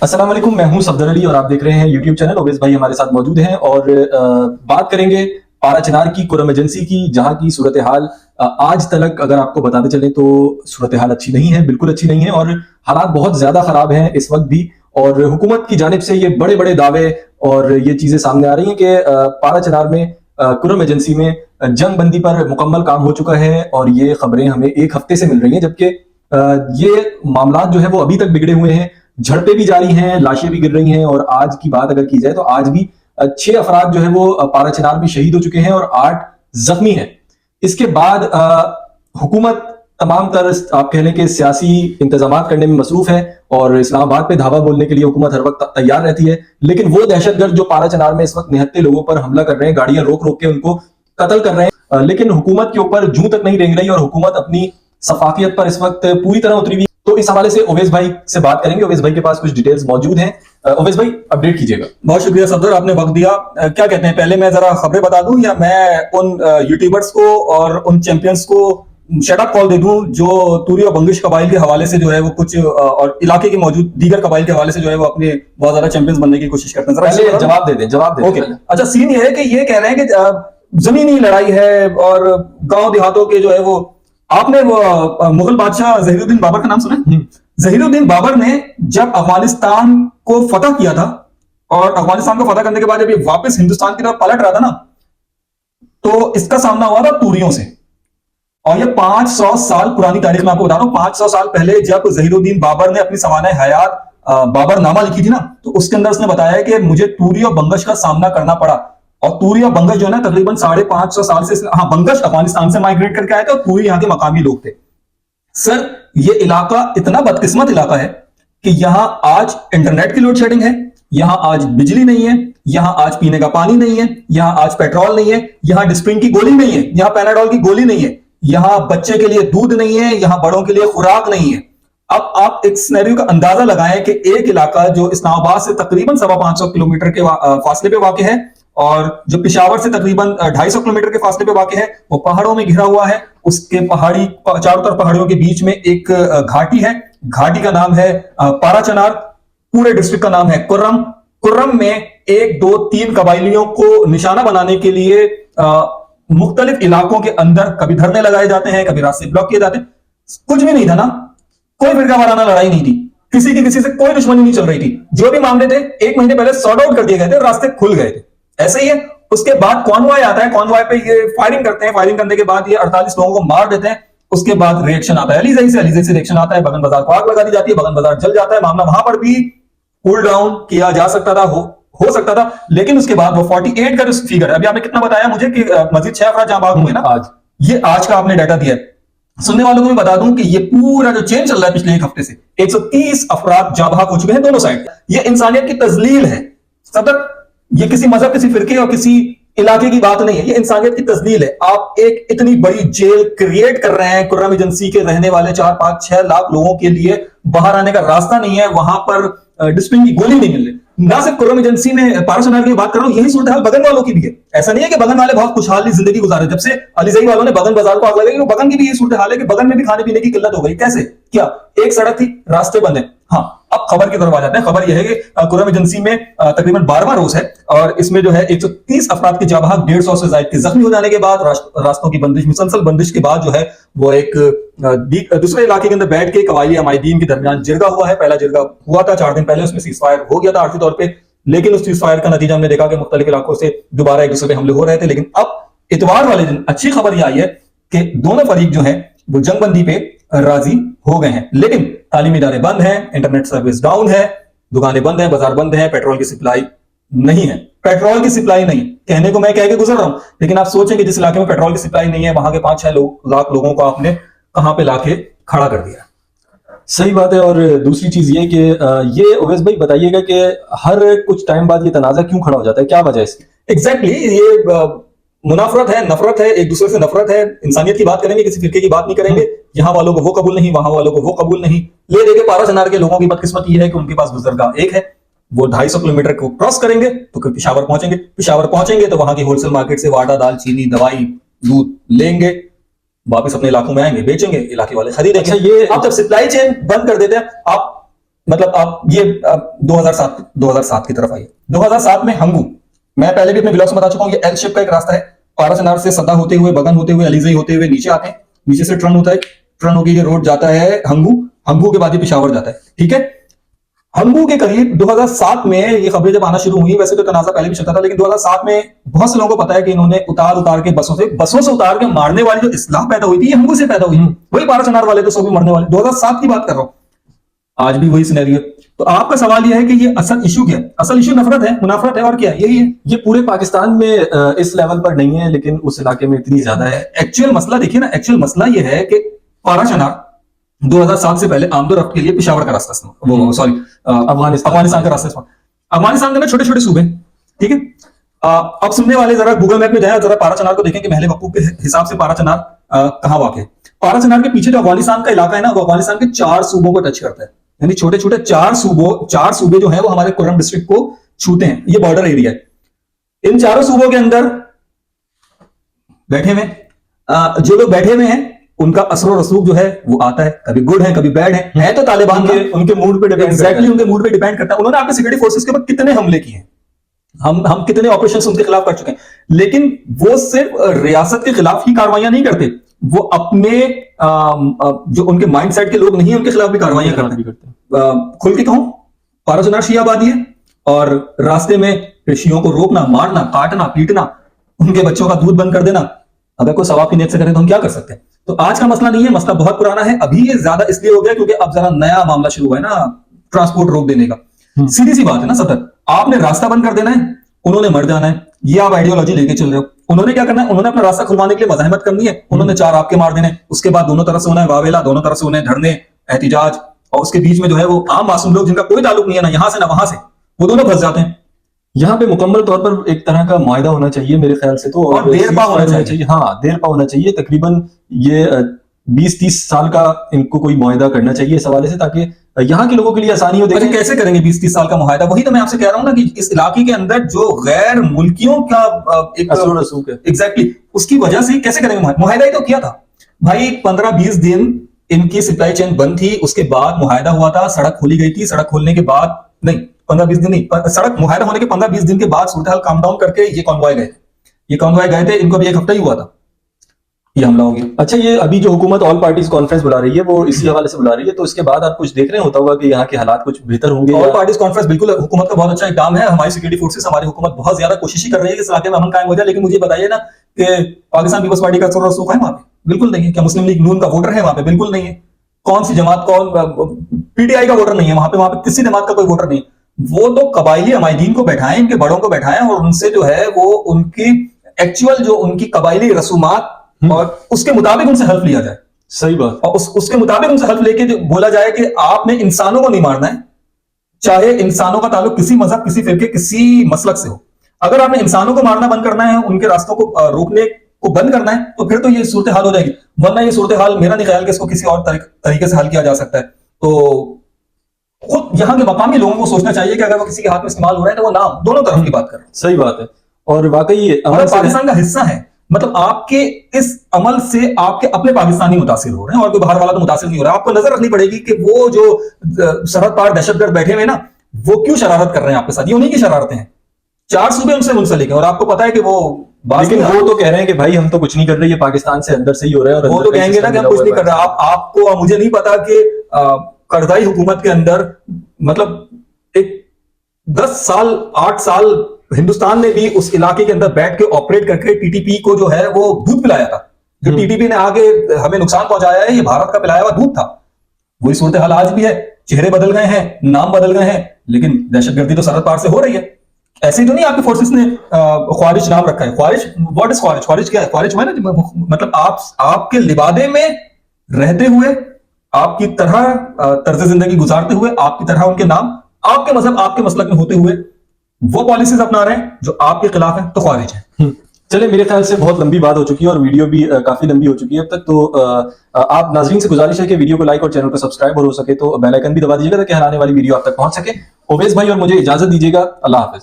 अस्सलाम वालेकुम, मैं हूं सफदर अली और आप देख रहे हैं यूट्यूब चैनल। ओवैस भाई हमारे साथ मौजूद हैं और बात करेंगे पारा चिनार की, कुर्रम एजेंसी की, जहां की सूरत हाल आज तक अगर आपको बताते चले तो सूरत हाल अच्छी नहीं है, बिल्कुल अच्छी नहीं है और हालात बहुत ज्यादा खराब हैं इस वक्त भी। और हुकूमत की जानिब से ये बड़े बड़े दावे और ये चीजें सामने आ रही हैं कि पारा चिनार में, कुर्रम एजेंसी में जंग बंदी पर मुकम्मल काम हो चुका है और ये खबरें हमें एक हफ्ते से मिल रही हैं, जबकि ये मामला जो है वो अभी तक बिगड़े हुए हैं। झड़पें भी जारी हैं, लाशें भी गिर रही हैं और आज की बात अगर की जाए तो आज भी 6 अफराद जो है वो पारा चिनार में शहीद हो चुके हैं और 8 जख्मी हैं। इसके बाद हुकूमत तमाम तरह आप कह लें कि सियासी इंतजाम करने में मसरूफ है और इस्लामाबाद पे धावा बोलने के लिए हुकूमत हर वक्त तैयार रहती है, लेकिन वो दहशतगर्द जो पारा चिनार में इस वक्त निहत्ते लोगों पर हमला कर रहे हैं, गाड़ियां रोक रोक के उनको कत्ल कर रहे हैं, लेकिन हुकूमत के ऊपर जूं तक नहीं रेंग रही और हुकूमत अपनी सफाकियत पर इस वक्त पूरी तरह उतरी हुई। तो इस हवाले से ओवैस भाई से बात करेंगे। ओवैस भाई के पास कुछ डिटेल्स मौजूद हैं। ओवैस भाई अपडेट कीजिएगा। बहुत शुक्रिया सफदर, आपने वक्त दिया। क्या कहते हैं, पहले मैं जरा खबरें बता दूं या मैं उन यूट्यूबर्स को और उन चैंपियंस को शटअप कॉल दे दूं जो तूरी और बंगिश कबाइल के हवाले से जो है वो कुछ और इलाके के मौजूद दीगर कबाइल के हवाले से जो है वो अपने बहुत ज्यादा चैंपियंस बनने की कोशिश करते हैं। पहले जवाब दे दें। ओके, अच्छा, सीन ये है कि ये कह रहे हैं कि जमीनी लड़ाई है और गांव देहातों के जो है वो, आपने वो मुगल बादशाह जहीरुद्दीन बाबर का नाम सुना है? जहीरुद्दीन बाबर ने जब अफगानिस्तान को फतह किया था और अफगानिस्तान को फतह करने के बाद जब ये वापस हिंदुस्तान की तरफ पलट रहा था ना, तो इसका सामना हुआ था तूरियों से। और ये 500 साल पुरानी तारीख में आपको बता रहा हूं। 500 साल पहले जब जहीरुद्दीन बाबर ने अपनी सवाने हयात बाबरनामा लिखी थी ना, तो उसके अंदर उसने बताया कि मुझे तूरी और बंगश का सामना करना पड़ा। और तूरी और बंगश जो है ना, तकरीबन 550 साल से, हाँ, बंगश अफगानिस्तान से माइग्रेट करके आए थे और तूरी यहाँ के मकामी लोग थे। सर, ये इलाका इतना बदकिस्मत इलाका है कि यहां आज इंटरनेट की लोड शेडिंग है, यहां आज बिजली नहीं है, यहां आज पीने का पानी नहीं है, यहां आज पेट्रोल नहीं है, यहां डिस्प्रिन की गोली नहीं है, यहां पैनाडोल की गोली नहीं है, यहां बच्चे के लिए दूध नहीं है, यहां बड़ों के लिए खुराक नहीं है। अब आप एक सिनेरियो का अंदाजा लगाएं कि एक इलाका जो इस्लामाबाद से तकरीबन 550 किलोमीटर के फासले पे वाक़ है और जो पिशावर से तकरीबन 250 किलोमीटर के फासले पे वाक़ है, वो पहाड़ों में घिरा हुआ है। उसके पहाड़ी चारों तरफ पहाड़ियों के बीच में एक घाटी है, घाटी का नाम है पारा चिनार। पूरे डिस्ट्रिक्ट का नाम है कुर्रम। कुर्रम में 1, 2, 3 कबाइलियों को निशाना बनाने के लिए मुख्तलिफ इलाकों के अंदर कभी धरने लगाए जाते हैं, कभी रास्ते ब्लॉक किए जाते हैं। कुछ भी नहीं था ना, कोई फिरका वाराना लड़ाई नहीं थी, किसी की किसी से कोई दुश्मनी नहीं चल रही थी। जो भी मामले थे 1 महीने पहले सॉर्ट आउट कर दिए गए थे, रास्ते खुल गए थे। ऐसे ही है। उसके बाद कॉन्वॉय आता है, कॉन्वॉय पे ये फायरिंग करते हैं, फायरिंग करने के बाद ये 48 लोगों को मार देते हैं। उसके बाद रिएक्शन आता है अलीज़ई से, अलीज़ई से रिएक्शन आता है, बगन बाजार को आग लगा दी जाती है, बगन बाजार जल जाता है। मामला वहां पर भी कूल डाउन किया जा सकता था, हो सकता था, लेकिन उसके बाद वो 48 का जो फिगर है, अभी आपने कितना बताया मुझे कि मजीद 6 अफराद जहां बाग हुए ना आज, ये आज का आपने डाटा दिया है। सुनने वालों को मैं बता दूं कि ये पूरा जो चेंज चल रहा है पिछले 1 हफ्ते से, 130 अफराद जाँ बहक हो चुके हैं दोनों साइड। ये इंसानियत की तजलील है सदर, ये किसी मजहब, किसी फिरके और किसी इलाके की बात नहीं है, ये इंसानियत की तजलील है। आप एक इतनी बड़ी जेल क्रिएट कर रहे हैं, कुर्रम एजेंसी के रहने वाले 4, 5, 6 लाख लोगों के लिए बाहर आने का रास्ता नहीं है, वहां पर डिस्प्लिन की गोली नहीं मिल रही। ना सिर्फ कुर्रम एजेंसी में पारा चिनार की बात कर रहा हूं, यही सूरत हाल बगन वालों की भी है। ऐसा नहीं है कि बगन वाले बहुत खुशहाली जिंदगी गुजारे जब से अलीज़ई वालों ने बगन बाजार को आग लगाई। बगन की भी यही सूरत हाल है कि बगन में भी खाने पीने की किल्लत हो गई। कैसे? क्या एक सड़क थी, रास्ते बंद है। हाँ, अब खबर की तरफ आ जाते हैं। खबर यह है कि कुर्रम एजेंसी में तकरीबन 12वां रोज है और इसमें जो है 130 अफराद की जाँ बहक, 150 से ज्यादा के जख्मी हो जाने के बाद, रास्तों की बंदिश, मुसलसल बंदिश के बाद जो है वो एक दूसरे इलाके के अंदर बैठ के कबाइली अमायदीन के दरमियान जिरगा हुआ है। पहला जिरगा हुआ था 4 दिन पहले, उसमें सीज फायर हो गया था आर्थिक तौर पर, लेकिन उस सीज फायर का नतीजा हमने देखा कि मुख्तलिफ इलाकों से दोबारा एक दूसरे पे हमले हो रहे थे। लेकिन अब इतवार वाले दिन अच्छी खबर यह आई है कि दोनों फरीक जो है वो जंगबंदी पे राजी हो गए हैं, लेकिन तालीमी इदारे बंद हैं, इंटरनेट सर्विस डाउन है, दुकानें बंद हैं, बाजार बंद हैं, पेट्रोल की सप्लाई नहीं है। पेट्रोल की सप्लाई नहीं कहने को मैं कह के गुजर रहा हूं, लेकिन आप सोचें कि जिस इलाके में पेट्रोल की सप्लाई नहीं है, वहां के 5-6 लाख लोगों को आपने कहां पे लाके खड़ा कर दिया। सही बात है। और दूसरी चीज ये कि ये ओवैस भाई बताइएगा कि हर कुछ टाइम बाद ये तनाजा क्यों खड़ा हो जाता है, क्या वजह है इसकी? एग्जैक्टली, ये मुनाफरत है, नफरत है, एक दूसरे से नफरत है। इंसानियत की बात करेंगे, किसी फिरके की बात नहीं करेंगे। यहाँ वालों को वो कबूल नहीं, वहां वालों को वो कबूल नहीं। ले देके पारा चिनार के लोगों की बदकिस्मत ये है कि उनके पास गुजरगाह एक है, वो 250 किलोमीटर को क्रॉस करेंगे तो फिर पिशावर पहुंचेंगे। पिशावर पहुंचेंगे तो वहां की होलसेल मार्केट से आटा, दाल, चीनी, दवाई, दूध लेंगे, वापस अपने इलाकों में आएंगे, बेचेंगे, इलाके वाले खरीदेंगे। अच्छा, ये आप जब सप्लाई चेन बंद कर देते हैं, आप मतलब आप ये 2007 की तरफ आइए। 2007 में हंगू, मैं पहले भी अपने ब्लॉग्स में बता चुका हूं, ये एल शेप का एक रास्ता है। पाराचनार से सदा होते हुए, बगन होते हुए, अलीजई होते हुए नीचे आते हैं, नीचे से टर्न होता है, टर्न होकर ये रोड जाता है हंगू, हंगू के बाद ये पिशावर जाता है। ठीक है, हंगू के करीब 2007 में ये खबरें जब आना शुरू हुई, वैसे तो तनाजा पहले भी चलता था, लेकिन 2007 में बहुत से लोगों को पता है कि इन्होंने उतार उतार के बसों से उतार के मारने वाली जो इस्लाह पैदा हुई थी, ये हंगू से पैदा हुई। वही पाराचनार वाले तो सभी मरने वाले, 2007 की बात कर रहा हूं। आज भी वही सिनेरियो। तो आपका सवाल यह है कि ये असल इशू क्या है? असल इशू नफरत है, मुनाफरत है, और क्या है? यही है। ये पूरे पाकिस्तान में इस लेवल पर नहीं है, लेकिन उस इलाके में इतनी ज्यादा है। एक्चुअल मसला देखिए ना, एक्चुअल मसला ये है कि पाराचनार 2007 से पहले आमदो रफ्त के लिए पेशावर का रास्ता, वो सॉरी अफगानिस्तान का रास्ता। अफगानिस्तान के ना छोटे छोटे सूबे, ठीक है। अब सुनने वाले जरा गूगल मैप में जाए, जरा पाराचनार को देखें कि महले वकूफ के हिसाब से पाराचनार कहां वाक़ है। पाराचनार के पीछे जो अफगानिस्तान का इलाका है ना, वो अफगानिस्तान के 4 सूबों को टच करता है, यानी छोटे छोटे 4 सूबे जो है वो हमारे कुर्रम डिस्ट्रिक्ट को छूते हैं। ये बॉर्डर एरिया है। इन 4 सूबों के अंदर बैठे हुए जो लोग बैठे हुए हैं, उनका असर रसूख जो है वो आता है, कभी गुड है कभी बैड है तो तालिबान के उनके मूड पे डिपेंड एग्जैक्टली उनके मूड पे डिपेंड करता है। उन्होंने आपके सिक्योरिटी फोर्सेस के ऊपर कितने हमले किए हैं, हम कितने ऑपरेशन उनके खिलाफ कर चुके हैं, लेकिन वो सिर्फ रियासत के खिलाफ ही कार्रवाइयां नहीं करते, वो अपने जो उनके माइंड सेट के लोग नहीं है उनके खिलाफ भी कार्रवाइयां करते हैं। खुल के कहूं, पाराचनार शिया आबादी है, और रास्ते में शियों को रोकना, मारना, काटना, पीटना, उनके बच्चों का दूध बंद कर देना, अगर कोई सवाब की नीयत से करे तो हम क्या कर सकते हैं? तो आज का मसला नहीं है, मसला बहुत पुराना है। अभी ये ज्यादा इसलिए हो गया क्योंकि अब जरा नया मामला शुरू हुआ है ना, ट्रांसपोर्ट रोक देने का। सीधी सी बात है ना सदर, आपने रास्ता बंद कर देना है, उन्होंने मर जाना है, ये आप आइडियोलॉजी लेके चल रहे हो। उन्होंने क्या करना है, उन्होंने अपना रास्ता खुलवाने के लिए मज़ाहमत करनी है, उन्होंने 4 आपके मार देने, उसके बाद दोनों तरफ से उन्हें वावेला, दोनों तरफ से उन्हें धरने, एहतिजाज, और उसके बीच में जो है वो आम मासूम लोग जिनका कोई ताल्लुक नहीं है ना यहाँ से ना वहां से, वो दोनों फंस जाते हैं। यहाँ पे मुकम्मल तौर पर एक तरह का मुआहिदा होना चाहिए मेरे ख्याल से, तो और देर पा होना चाहिए। हाँ, देर पा होना चाहिए। तकरीबन ये 20-30 साल का इनको कोई मुआहिदा करना चाहिए इस हवाले से, ताकि यहाँ के लोगों के लिए आसानी हो। लेकिन कैसे करेंगे 20-30 साल का मुआहिदा? वही तो मैं आपसे कह रहा हूँ ना कि इस इलाके के अंदर जो गैर मुल्कियों का एक असर रसूख है, एग्जैक्टली उसकी वजह से कैसे करेंगे? मुआहिदा ही तो किया था भाई, 15-20 दिन इनकी सप्लाई चेन बंद थी, उसके बाद मुआहिदा हुआ था, सड़क खोली गई थी, सड़क खोलने के बाद नहीं 15-20 दिन नहीं, सड़क मुआहिदा होने के 15-20 दिन के बाद सूरत हाल काम डाउन करके ये कॉन्वॉय गए थे, इनको भी 1 हफ्ता ही हुआ था, ये हमला हो गया। अच्छा, ये अभी जो हुकूमत ऑल पार्टीज कॉन्फ्रेंस बुला रही है वो इसी हवाले से बुला रही है, तो इसके बाद आप कुछ देख रहे होता होगा कि यहाँ के हालात कुछ बेहतर होंगे। ऑल पार्टीज कॉन्फ्रेंस बिल्कुल हुकूमत का बहुत अच्छा इक़दाम है। हमारी सिक्योरिटी फोर्सेस, हमारी हुकूमत बहुत ज्यादा कोशिश कर रही है कि इस इलाके में अमन कायम हो जाए, लेकिन मुझे बताइए ना कि पाकिस्तान पीपल्स पार्टी का असर रसूख है वहां पे? बिल्कुल नहीं है। क्या मुस्लिम लीग नून का वोटर है वहां पे? बिल्कुल नहीं है। कौन सी जमात, पीटीआई का वोटर नहीं है वहां पे किसी जमात का कोई वोटर नहीं। वो तो कबायली अमायदीन को बैठाएं, इनके बड़ों को बैठाएं, और उनसे जो है वो उनकी एक्चुअल जो उनकी कबायली रसूमात और उसके मुताबिक उनसे हल्फ लिया जाए। सही बात। और उसके मुताबिक उनसे हल्फ लेके जो बोला जाए कि आपने इंसानों को नहीं मारना है, चाहे इंसानों का ताल्लुक किसी मजहब, किसी फिरके, किसी मसलक से हो। अगर आपने इंसानों को मारना बंद करना है, उनके रास्तों को रोकने को बंद करना है, तो फिर तो ये सूरत हाल हो जाएगी। वरना ये सूरत हाल मेरा नहीं ख्याल कि इसको किसी और तरीके से हल किया जा सकता है। तो खुद यहाँ के मकामी लोगों को सोचना चाहिए कि अगर वो किसी के हाथ में इस्तेमाल हो रहा है तो वो ना दोनों तरफ की बात करें। सही बात है। और वाकई पाकिस्तान का हिस्सा है, मतलब आपके इस अमल से आपके अपने पाकिस्तानी मुतासिर हो रहे हैं और कोई बाहर वाला तो मुतासिर नहीं हो रहा है। आपको नजर रखनी पड़ेगी कि वो जो सरहद पार दहशतगर्द बैठे हुए ना, वो क्यों शरारत कर रहे हैं आपके साथ। ये उन्हीं की शरारतें हैं। 4 सूबे उनसे मुंसलिक है और आपको पता है कि वो, लेकिन वो तो कह रहे हैं कि भाई हम तो कुछ नहीं कर रहे, ये पाकिस्तान से अंदर से ही हो रहा है। और वो तो कहेंगे ना कि हम कुछ नहीं कर रहे। आपको मुझे नहीं पता कि करजाई हुकूमत के अंदर, मतलब एक 10 साल 8 साल हिंदुस्तान ने भी उस इलाके के अंदर बैठ के ऑपरेट करके टीटीपी को जो है वो दूध पिलाया था। जो टीटीपी ने आगे हमें नुकसान पहुंचाया है, ये भारत का पिलाया हुआ दूध था। वही सूरत हाल आज भी है। चेहरे बदल गए हैं, नाम बदल गए हैं, लेकिन दहशतगर्दी तो सरहद पार से हो रही है। ऐसे तो नहीं आपके फोर्सेस ने ख्वारिज नाम रखा है। ख्वारिज, व्हाट इज ख्वारिज? ख्वारिज क्या है? ख्वारिज है ना, मतलब आपके लिबादे में रहते हुए, आपकी तरह तर्ज जिंदगी गुजारते हुए, आपकी तरह उनके नाम, आपके मजहब, आपके मसलक में होते हुए वो पॉलिसीज अपना रहे हैं जो आपके खिलाफ है, तो ख्वारिज है। चले, मेरे ख्याल से बहुत लंबी बात हो चुकी है और वीडियो भी काफी लंबी हो चुकी है अब तक। तो आप नाजरीन से गुजारिश है कि वीडियो को लाइक और चैनल पर सब्सक्राइब, और हो सके तो बेल आइकन भी दबा दीजिएगा ताकि हर आने वाली वीडियो आप तक पहुंच सके। ओवैस भाई और मुझे इजाजत दीजिएगा। अल्लाह हाफिज।